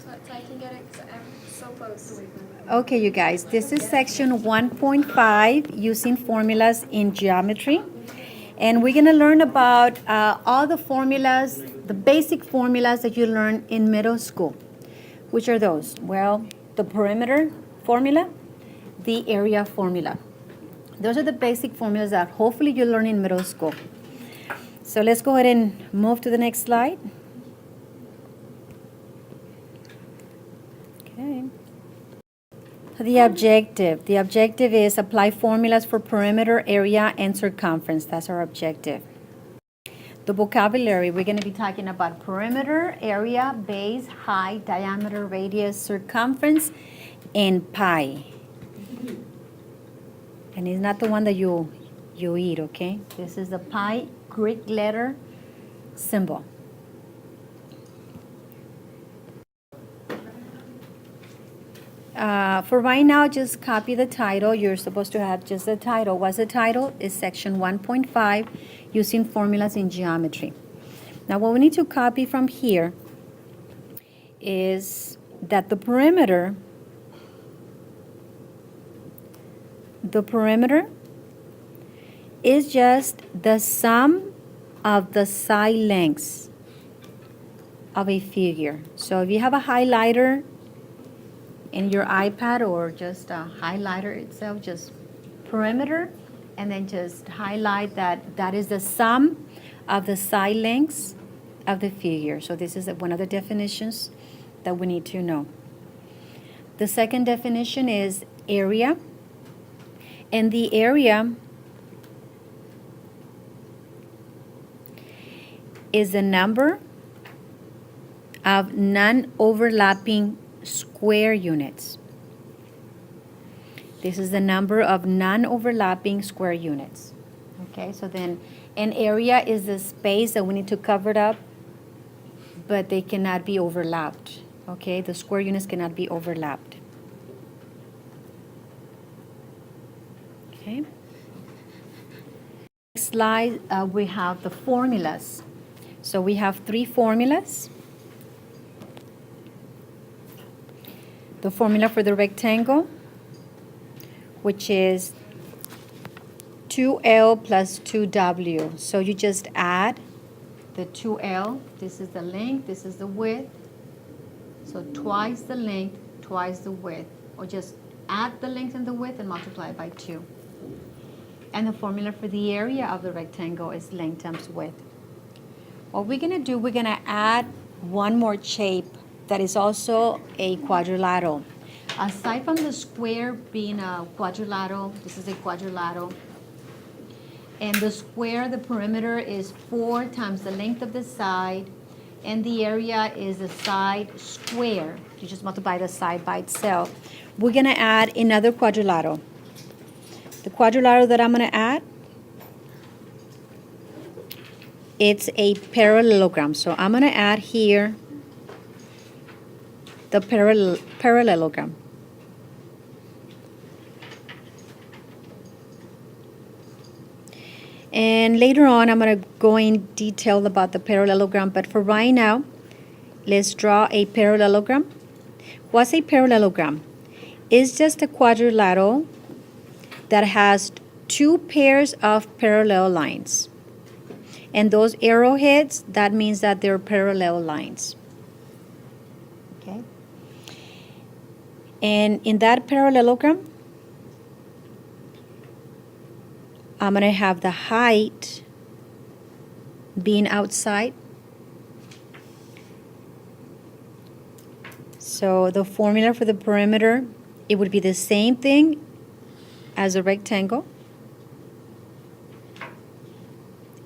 so I can get it, 'cause I'm so close. Okay, you guys, this is section 1.5, using formulas in geometry. And we're going to learn about all the formulas, the basic formulas that you learn in middle school. Which are those? Well, the perimeter formula, the area formula. Those are the basic formulas that hopefully you learn in middle school. So let's go ahead and move to the next slide. Okay. The objective is apply formulas for perimeter, area, and circumference. That's our objective. The vocabulary, we're going to be talking about perimeter, area, base, height, diameter, radius, circumference, and pi. And it's not the one that you eat, okay? This is the pi Greek letter symbol. For right now, just copy the title. You're supposed to have just the title. What's the title? It's section 1.5, using formulas in geometry. Now, what we need to copy from here is that the perimeter is just the sum of the side lengths of a figure. So if you have a highlighter in your iPad, or just a highlighter itself, just perimeter, and then just highlight that is the sum of the side lengths of the figure. So this is one of the definitions that we need to know. The second definition is area. And the area is the number of non-overlapping square units. This is the number of non-overlapping square units. Okay, so then an area is the space that we need to cover it up, but they cannot be overlapped. Okay, the square units cannot be overlapped. Okay. Next slide, we have the formulas. So we have three formulas. The formula for the rectangle, which is 2L plus 2W. So you just add the 2L. This is the length, this is the width. So twice the length, twice the width. Or just add the length and the width and multiply by 2. And the formula for the area of the rectangle is length times width. What we're going to do, we're going to add one more shape that is also a quadrilateral. Aside from the square being a quadrilateral, this is a quadrilateral. And the square, the perimeter, is 4 times the length of the side. And the area is the side square. You just multiply the side by itself. We're going to add another quadrilateral. The quadrilateral that I'm going to add, it's a parallelogram. So I'm going to add here the parallelogram. And later on, I'm going to go in detail about the parallelogram. But for right now, let's draw a parallelogram. What's a parallelogram? It's just a quadrilateral that has two pairs of parallel lines. And those arrowheads, that means that they're parallel lines. Okay? And in that parallelogram, I'm going to have the height being outside. So the formula for the perimeter, it would be the same thing as a rectangle.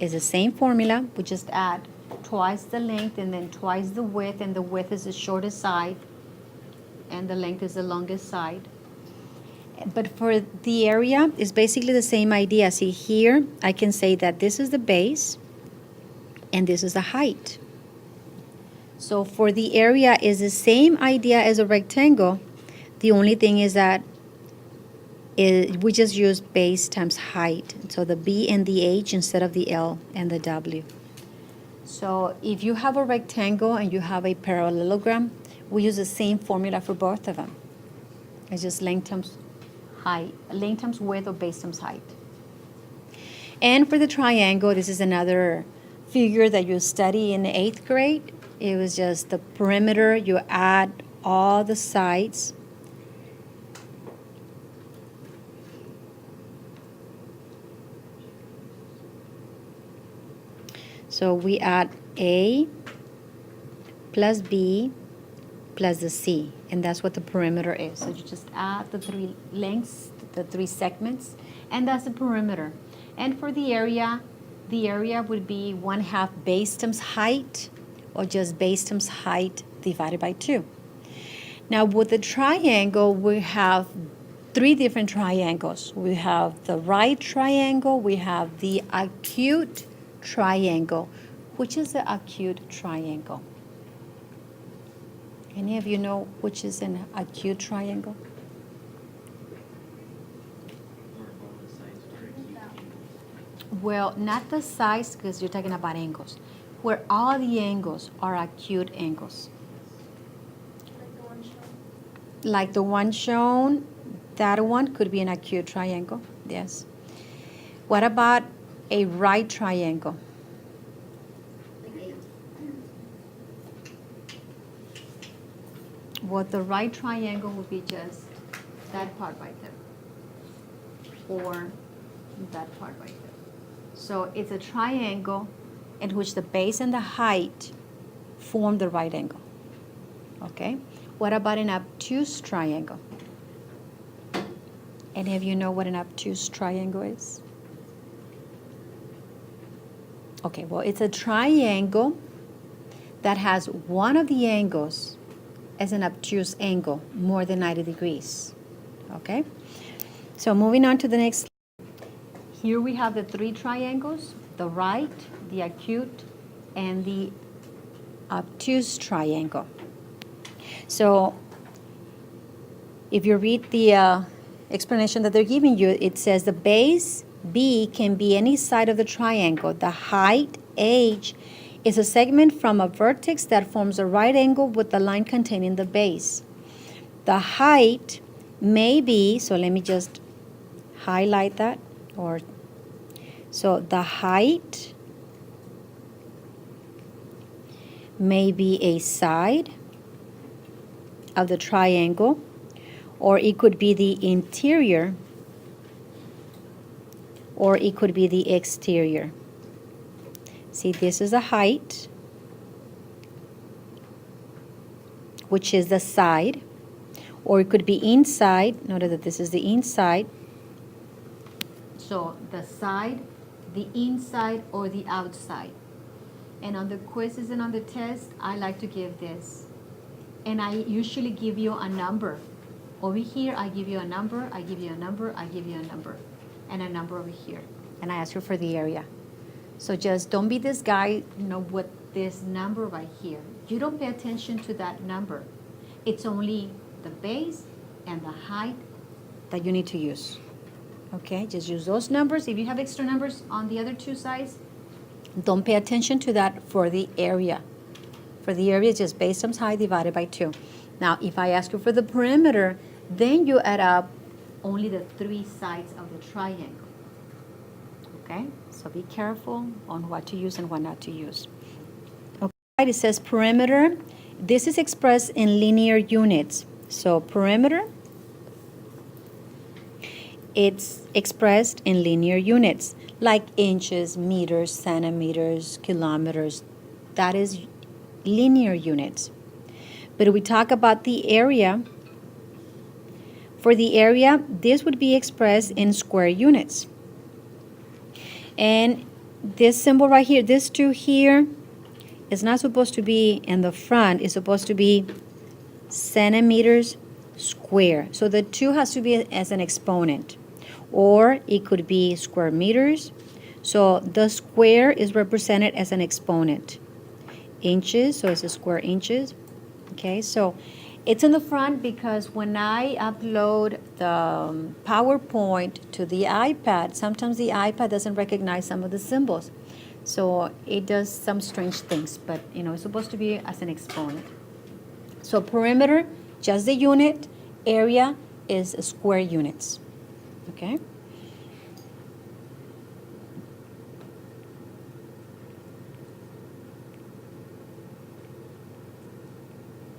It's the same formula. We just add twice the length and then twice the width, and the width is the shortest side and the length is the longest side. But for the area, it's basically the same idea. See here, I can say that this is the base and this is the height. So for the area, is the same idea as a rectangle. The only thing is that we just use base times height. So the B and the H instead of the L and the W. So if you have a rectangle and you have a parallelogram, we use the same formula for both of them. It's just length times height, length times width or base times height. And for the triangle, this is another figure that you study in the 8th grade. It was just the perimeter. You add all the sides. So we add A plus B plus the C, and that's what the perimeter is. So you just add the 3 lengths, the 3 segments, and that's the perimeter. And for the area would be 1/2 base times height, or just base times height divided by 2. Now with the triangle, we have 3 different triangles. We have the right triangle, we have the acute triangle. Which is the acute triangle? Any of you know which is an acute triangle? Well, not the size, because you're talking about angles. Where all the angles are acute angles. Like the one shown, that one could be an acute triangle, yes. What about a right triangle? Well, the right triangle would be just that part right there, or that part right there. So it's a triangle in which the base and the height form the right angle. Okay? What about an obtuse triangle? Any of you know what an obtuse triangle is? Okay, well, it's a triangle that has one of the angles as an obtuse angle, more than 90 degrees. Okay? So moving on to the next. Here we have the 3 triangles, the right, the acute, and the obtuse triangle. So if you read the explanation that they're giving you, it says the base B can be any side of the triangle. The height H is a segment from a vertex that forms a right angle with the line containing the base. The height may be, so let me just highlight that, so the height may be a side of the triangle, or it could be the interior, or it could be the exterior. See, this is the height, which is the side, or it could be inside. Notice that this is the inside. So the side, the inside, or the outside. And on the quizzes and on the test, I like to give this. And I usually give you a number. Over here, I give you a number, I give you a number, I give you a number, and a number over here. And I ask you for the area. So just don't be this guy, with this number right here. You don't pay attention to that number. It's only the base and the height that you need to use. Okay, just use those numbers. If you have extra numbers on the other 2 sides, don't pay attention to that for the area. For the area, just base times height divided by 2. Now, if I ask you for the perimeter, then you add up only the 3 sides of the triangle. Okay, so be careful on what to use and what not to use. Okay, it says perimeter. This is expressed in linear units. So perimeter, it's expressed in linear units, like inches, meters, centimeters, kilometers. That is linear units. But if we talk about the area, for the area, this would be expressed in square units. And this symbol right here, this 2 here, is not supposed to be in the front. It's supposed to be centimeters square. So the 2 has to be as an exponent. Or it could be square meters. So the square is represented as an exponent. Inches, so it's a square inches. Okay, so it's in the front because when I upload the PowerPoint to the iPad, sometimes the iPad doesn't recognize some of the symbols. So it does some strange things, but it's supposed to be as an exponent. So perimeter, just the unit. Area is square units. Okay?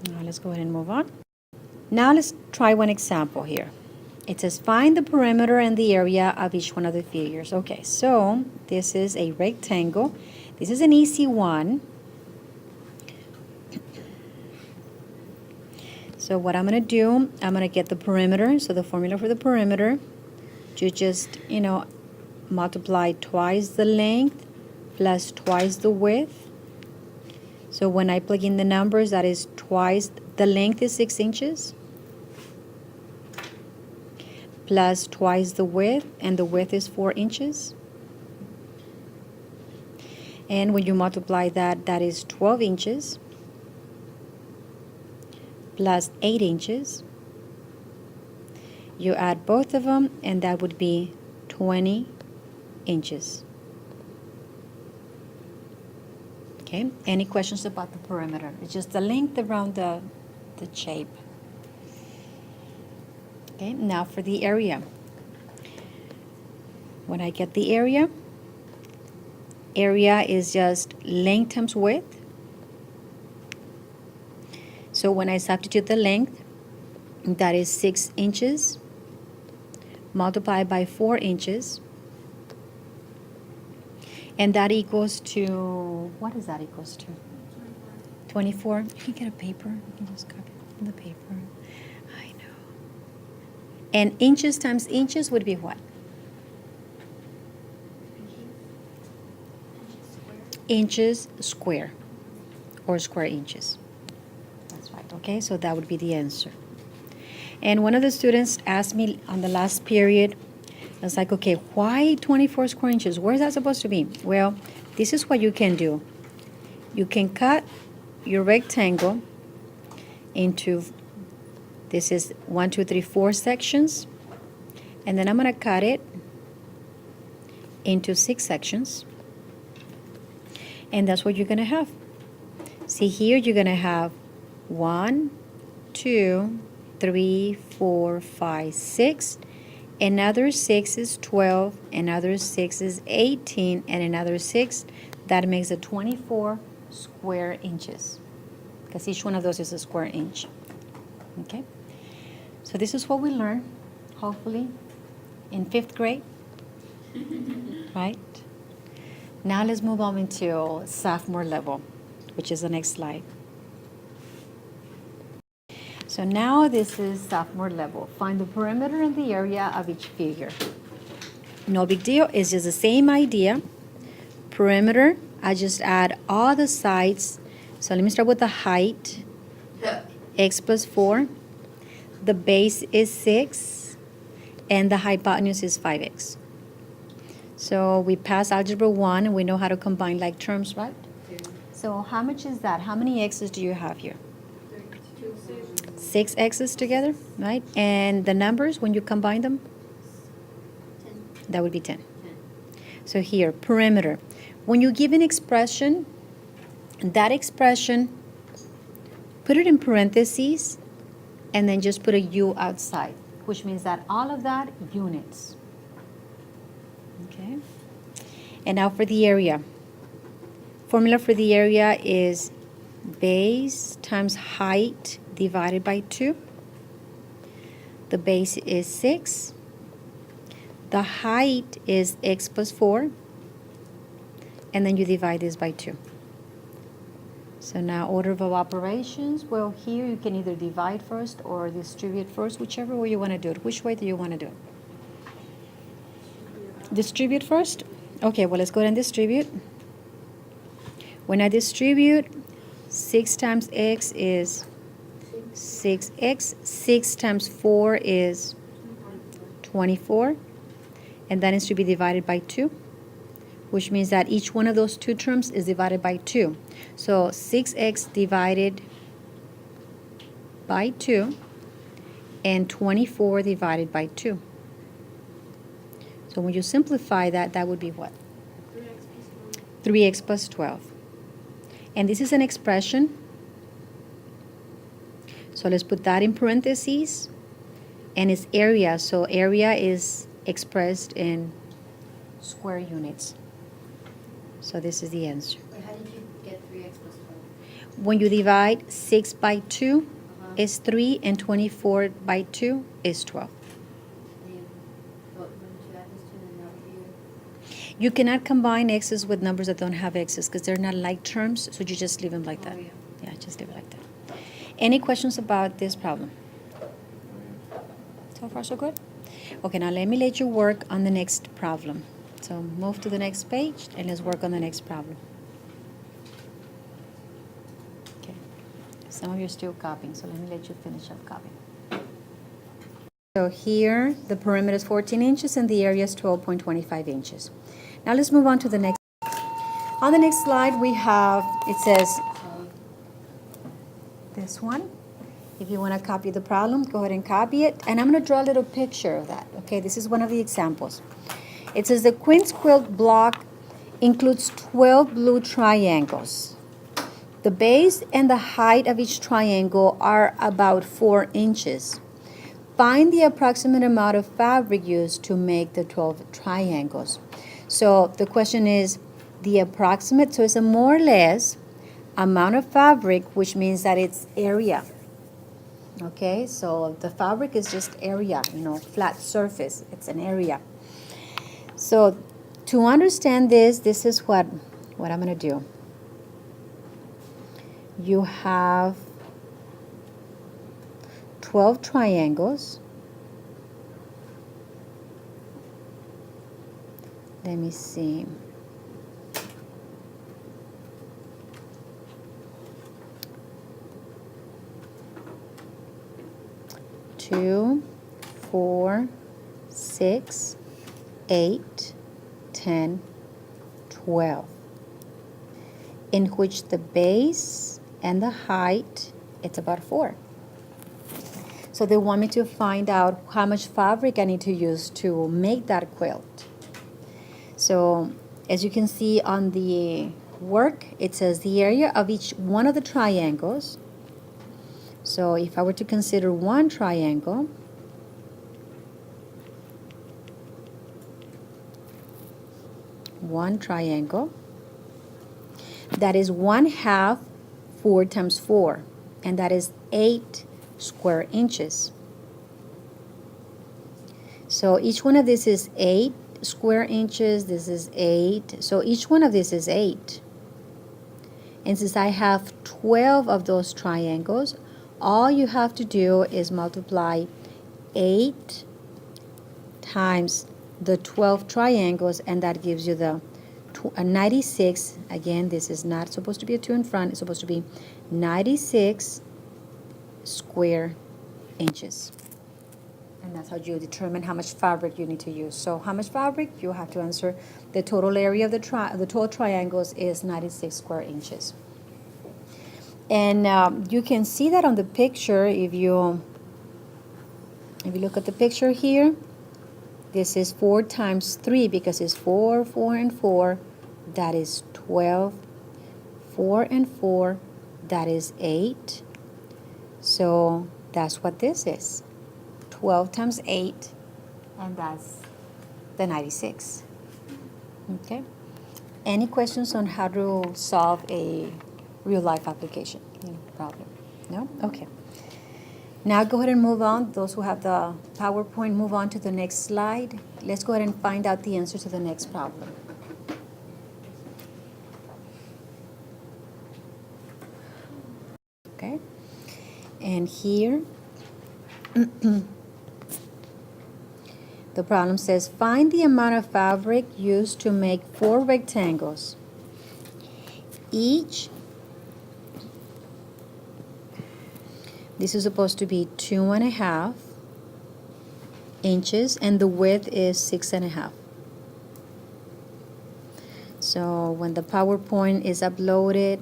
Now let's go ahead and move on. Now let's try one example here. It says find the perimeter and the area of each one of the figures. Okay, so this is a rectangle. This is an easy one. So what I'm going to do, I'm going to get the perimeter. So the formula for the perimeter, you just, multiply twice the length plus twice the width. So when I plug in the numbers, that is twice, the length is 6 inches, plus twice the width, and the width is 4 inches. And when you multiply that, that is 12 inches, plus 8 inches. You add both of them, and that would be 20 inches. Okay, any questions about the perimeter? It's just the length around the shape. Okay, now for the area. When I get the area is just length times width. So when I substitute the length, that is 6 inches multiplied by 4 inches. And that equals to, what is that equals to? 24. You can get a paper. You can just copy from the paper. I know. And inches times inches would be what? Inches square, or square inches. That's right. Okay, so that would be the answer. And one of the students asked me on the last period, I was like, okay, why 24 square inches? Where is that supposed to be? Well, this is what you can do. You can cut your rectangle into, this is 1, 2, 3, 4 sections. And then I'm going to cut it into 6 sections. And that's what you're going to have. See here, you're going to have 1, 2, 3, 4, 5, 6. Another 6 is 12, another 6 is 18, and another 6. That makes it 24 square inches, because each one of those is a square inch. Okay? So this is what we learned, hopefully, in 5th grade. Right? Now let's move on into sophomore level, which is the next slide. So now this is sophomore level. Find the perimeter and the area of each figure. No big deal. It's just the same idea. Perimeter, I just add all the sides. So let me start with the height. X plus 4. The base is 6. And the hypotenuse is 5x. So we pass Algebra 1, and we know how to combine like terms, right? So how much is that? How many x's do you have here? 6 x's together, right? And the numbers, when you combine them? 10. That would be 10. So here, perimeter. When you give an expression, that expression, put it in parentheses, and then just put a U outside, which means that all of that units. Okay? And now for the area. Formula for the area is base times height divided by 2. The base is 6. The height is x plus 4. And then you divide this by 2. So now order of operations. Well, here you can either divide first or distribute first, whichever way you want to do it. Which way do you want to do it? Distribute first? Okay, well, let's go ahead and distribute. When I distribute, 6 times x is 6x. 6 times 4 is 24. And that is to be divided by 2, which means that each one of those two terms is divided by 2. So 6x divided by 2 and 24 divided by 2. So when you simplify that, that would be what? 3x plus 12. And this is an expression. So let's put that in parentheses. And it's area, so area is expressed in square units. So this is the answer. Wait, how did you get 3x plus 12? When you divide 6 by 2 Uh-huh. is 3, and 24 by 2 is 12. And you, what, when did you add this to, and now you? You cannot combine x's with numbers that don't have x's because they're not like terms, so you just leave them like that. Oh, yeah. Yeah, just leave it like that. Any questions about this problem? So far, so good? Okay, now let me let you work on the next problem. So move to the next page and let's work on the next problem. Okay. Some of you are still copying, so let me let you finish up copying. So here, the perimeter is 14 inches and the area is 12.25 inches. Now let's move on to the next. On the next slide, we have, it says, this one. If you want to copy the problem, go ahead and copy it. And I'm going to draw a little picture of that. Okay, this is one of the examples. It says the queen's quilt block includes 12 blue triangles. The base and the height of each triangle are about 4 inches. Find the approximate amount of fabric used to make the 12 triangles. So the question is the approximate, so it's a more or less amount of fabric, which means that it's area. Okay, so the fabric is just area, flat surface. It's an area. So to understand this, this is what I'm going to do. You have 12 triangles. Let me see. Two, 4, 6, 8, 10, 12. In which the base and the height, it's about 4. So they want me to find out how much fabric I need to use to make that quilt. So as you can see on the work, it says the area of each one of the triangles. So if I were to consider one triangle, that is 1/2 4 times 4, and that is 8 square inches. So each one of this is 8 square inches. This is 8. So each one of this is 8. And since I have 12 of those triangles, all you have to do is multiply 8 times the 12 triangles, and that gives you the 96. Again, this is not supposed to be a 2 in front. It's supposed to be 96 square inches. And that's how you determine how much fabric you need to use. So how much fabric? You have to answer the total area of the 12 triangles is 96 square inches. And you can see that on the picture. If you look at the picture here, this is 4 times 3 because it's 4, 4, and 4. That is 12. 4 and 4, that is 8. So that's what this is. 12 times 8, and that's the 96. Okay? Any questions on how to solve a real-life application problem? No? Okay. Now go ahead and move on. Those who have the PowerPoint, move on to the next slide. Let's go ahead and find out the answer to the next problem. Okay? And here, the problem says, find the amount of fabric used to make 4 rectangles. Each, this is supposed to be 2.5 inches, and the width is 6.5. So when the PowerPoint is uploaded,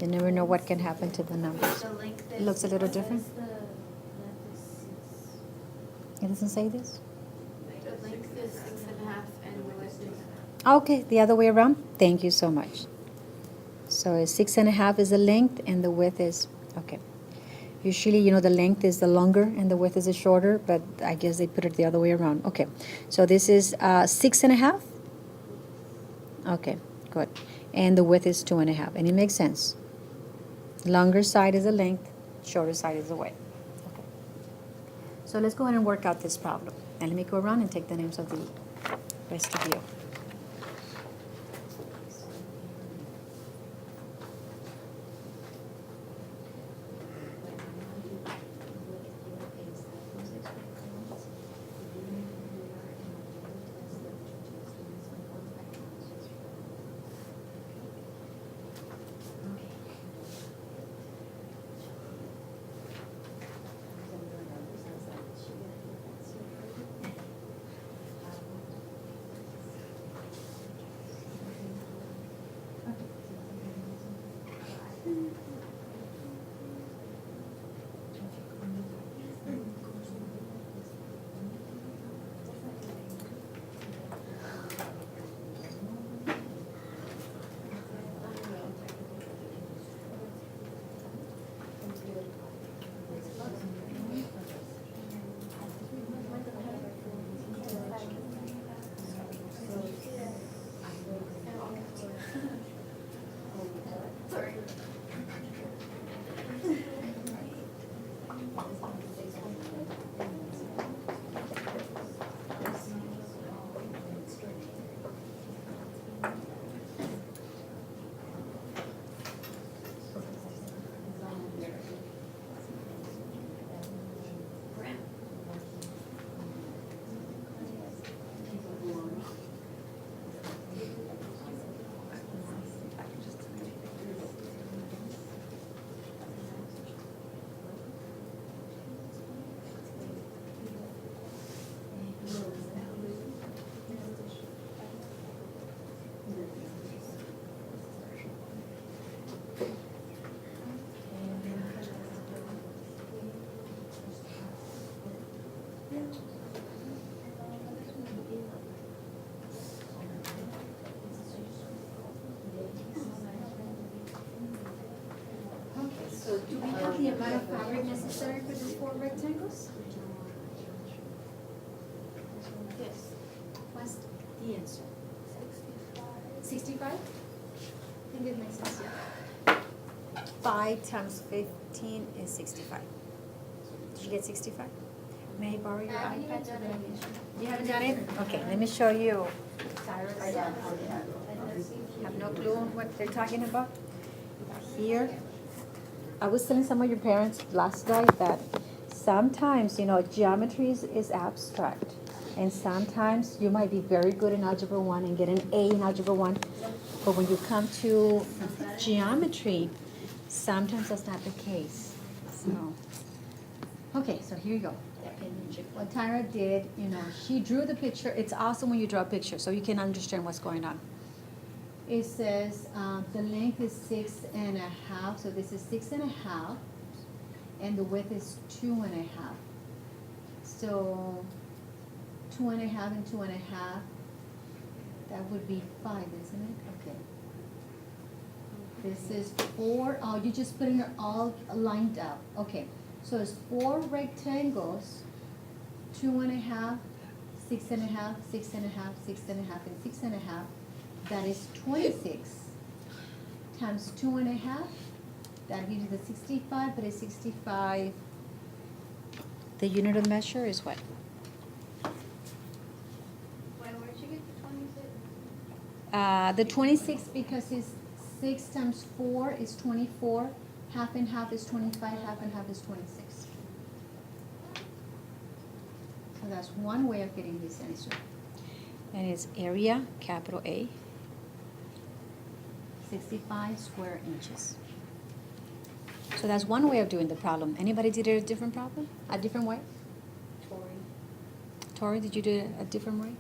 you never know what can happen to the numbers. The length It looks a little different. The length is 6. It doesn't say this? The length is 6.5 and the width is. Okay, the other way around. Thank you so much. So 6.5 is the length and the width is, okay. Usually, you know, the length is the longer and the width is the shorter, but I guess they put it the other way around. Okay, so this is 6.5. Okay, good. And the width is 2.5, and it makes sense. Longer side is the length, shorter side is the width. Okay. So let's go ahead and work out this problem. And let me go around and take the names of the rest of you. So do we have the amount of fabric necessary for these 4 rectangles? Yes. What's the answer? 65? I think it makes sense, yeah. 5 times 15 is 65. Did you get 65? May I borrow your iPad? You haven't done it? Okay, let me show you. Have no clue what they're talking about? Here, I was telling some of your parents last night that sometimes, you know, geometry is abstract. And sometimes you might be very good in Algebra 1 and get an A in Algebra 1. But when you come to geometry, sometimes that's not the case. So, okay, so here you go. What Tyra did, you know, she drew the picture. It's awesome when you draw a picture so you can understand what's going on. It says the length is 6.5, so this is 6.5, and the width is 2.5. So 2.5 and 2.5, that would be 5, isn't it? Okay. This is 4. Oh, you just putting it all lined up. Okay. So it's 4 rectangles, 2.5, 6.5, 6.5, 6.5, and 6.5. That is 26 times 2.5. That gives you the 65, but it's 65. The unit of measure is what? Where'd you get the 26? The 26 because it's 6 times 4 is 24. Half and half is 25. Half and half is 26. So that's one way of getting this answer. And it's area, capital A, 65 square inches. So that's one way of doing the problem. Anybody did it a different problem? A different way? Tori, did you do it a different way?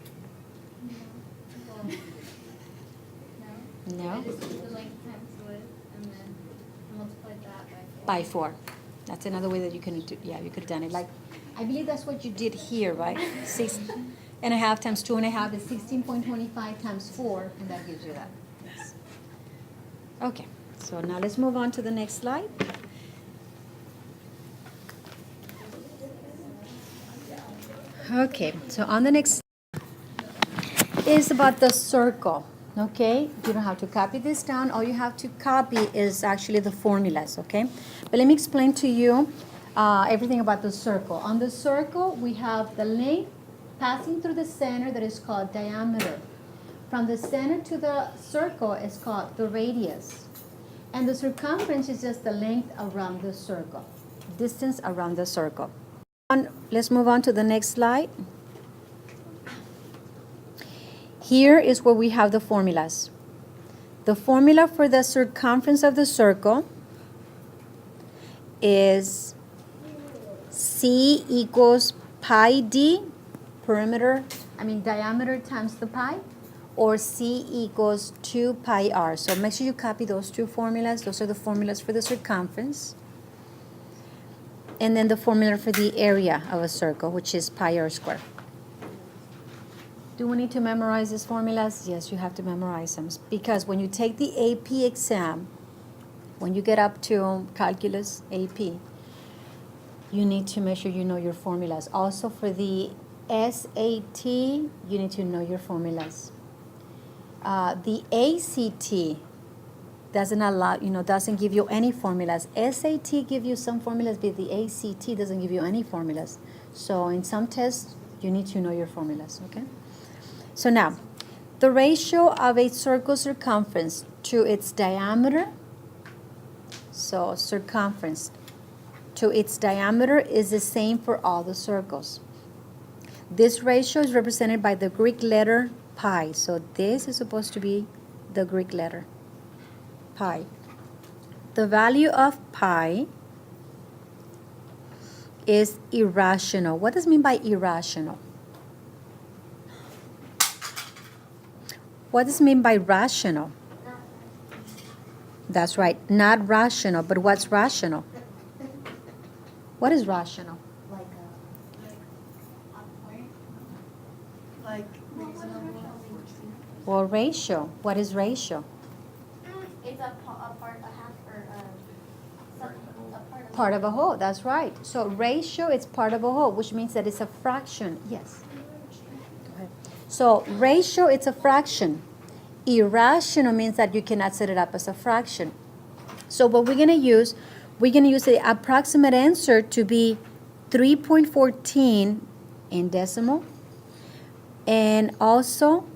No. No? I just took the length times the width and then multiplied that By 4. That's another way that you can do. Yeah, you could have done it. Like, I believe that's what you did here, right? 6.5 times 2.5 is 16.25 times 4, and that gives you that. Yes. Okay, so now let's move on to the next slide. Okay, so on the next is about the circle. Okay, you don't have to copy this down. All you have to copy is actually the formulas. Okay, but let me explain to you everything about the circle. On the circle, we have the length passing through the center that is called diameter. From the center to the circle is called the radius. And the circumference is just the length around the circle, distance around the circle. Let's move on to the next slide. Here is where we have the formulas. The formula for the circumference of the circle is C equals pi d, diameter times the pi, or C equals 2 pi r. So make sure you copy those two formulas. Those are the formulas for the circumference. And then the formula for the area of a circle, which is pi r squared. Do we need to memorize these formulas? Yes, you have to memorize them. Because when you take the AP exam, when you get up to calculus AP, you need to make sure you know your formulas. Also for the SAT, you need to know your formulas. The ACT doesn't give you any formulas. SAT give you some formulas, but the ACT doesn't give you any formulas. So in some tests, you need to know your formulas, okay? So now, the ratio of a circle circumference to its diameter, so circumference to its diameter is the same for all the circles. This ratio is represented by the Greek letter pi. So this is supposed to be the Greek letter pi. The value of pi is irrational. What does it mean by irrational? What does it mean by rational? That's right, not rational, but what's rational? What is rational? Like a point? Like reasonable? Well, ratio. What is ratio? It's a part, a half, or a part of Part of a whole, that's right. So ratio is part of a whole, which means that it's a fraction. Yes. Go ahead. So ratio, it's a fraction. Irrational means that you cannot set it up as a fraction. So what we're going to use the approximate answer to be 3.14 in decimal. And also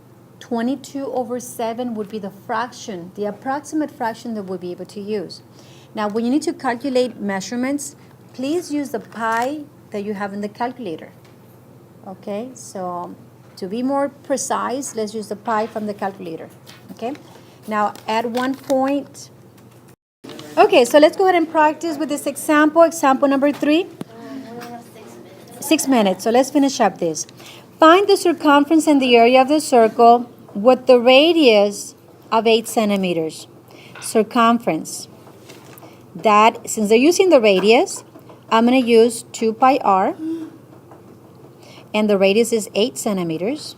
22/7 would be the fraction, the approximate fraction that we'll be able to use. Now, when you need to calculate measurements, please use the pi that you have in the calculator. Okay, so to be more precise, let's use the pi from the calculator. Okay, now at 1 point. Okay, so let's go ahead and practice with this example. Example number 3. We only have 6 minutes. 6 minutes, so let's finish up this. Find the circumference and the area of the circle with the radius of 8 centimeters. Circumference. That, since they're using the radius, I'm going to use 2 pi r. And the radius is 8 centimeters.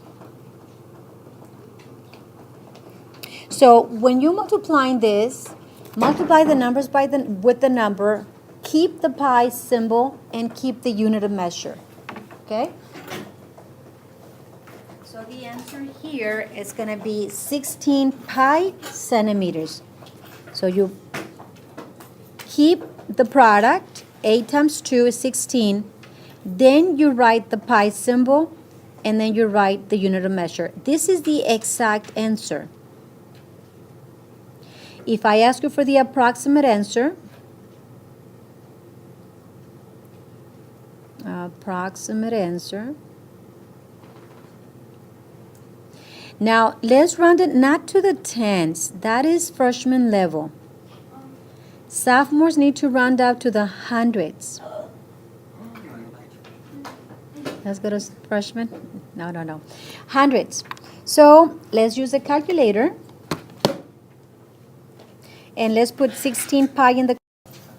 So when you multiplying this, multiply the numbers with the number, keep the pi symbol, and keep the unit of measure. Okay? So the answer here is going to be 16 pi centimeters. So you keep the product, 8 times 2 is 16. Then you write the pi symbol, and then you write the unit of measure. This is the exact answer. If I ask you for the approximate answer, now let's round it not to the tens. That is freshman level. Sophomores need to round up to the hundreds. Let's go to freshmen. No. Hundreds. So let's use a calculator. And let's put 16 pi in the...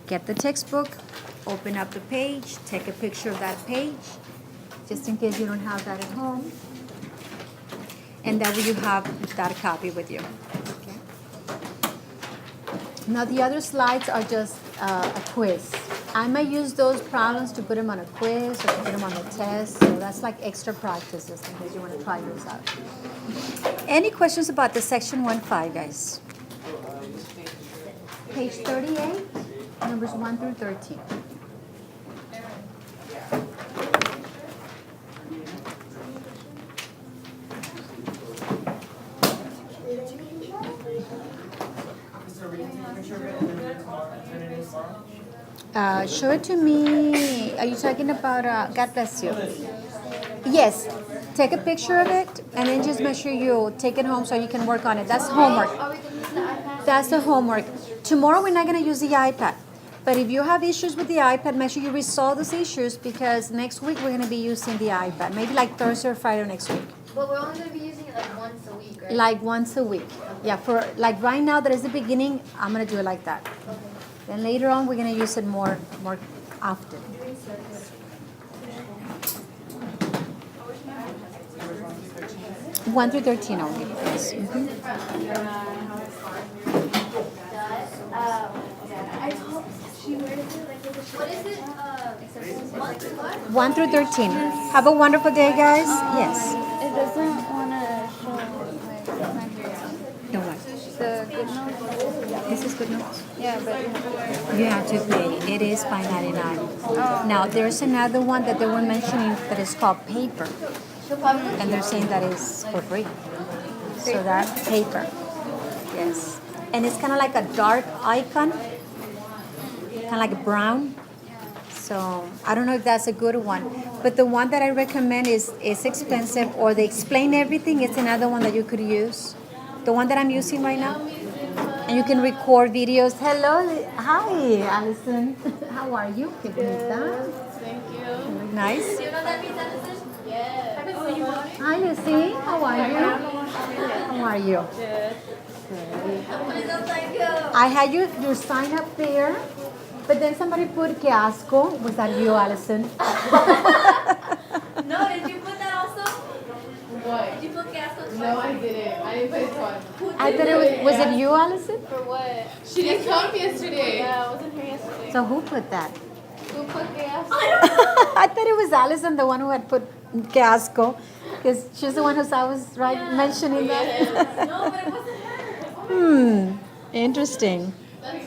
Get the textbook, open up the page, take a picture of that page, just in case you don't have that at home. And that way you have that copy with you. Okay. Now the other slides are just a quiz. I might use those problems to put them on a quiz or to put them on the test. So that's like extra practices in case you want to try those out. Any questions about the section 1.5, guys? Page 38, numbers 1 through 13. Show it to me. Are you talking about, God bless you? Yes. Take a picture of it and then just make sure you take it home so you can work on it. That's homework. Are we gonna use the iPad? That's the homework. Tomorrow we're not going to use the iPad. But if you have issues with the iPad, make sure you resolve those issues because next week we're going to be using the iPad. Maybe like Thursday or Friday next week. But we're only gonna be using it like once a week, right? Like once a week. Yeah, for like right now that is the beginning, I'm going to do it like that. Okay. Then later on we're going to use it more often. 1 through 13 only. Yes. Mhm. I hope she wears it like with a What is it? What? 1 through 13. Have a wonderful day, guys. Yes. It doesn't want to show my grades. No what? The good notes. This is good notes. Yeah, but You have to pay. It is $5.99. Now there's another one that they were mentioning that is called paper, and they're saying that is for free. So that paper, yes, and it's kind of like a dark icon, kind of like brown. So I don't know if that's a good one, but the one that I recommend is expensive, or they explain everything. It's another one that you could use. The one that I'm using right now. And you can record videos. Hello, hi, Allison. How are you? Qué bonita. thank you. You look nice. Do you know that means Allison? Yes. Hi, Lucy. How are you? How are you? I had your sign up there, but then somebody put que asco. Was that you, Allison? No, did you put that also? What? Did you put gas on No, I didn't. I didn't put it on. I thought it was it you, Allison? For what? She didn't come yesterday. Yeah, I wasn't here yesterday. So who put that? Who put gas? I thought it was Allison, the one who had put que asco, because she's the one who's always mentioning that. No, but it wasn't her. Interesting. That's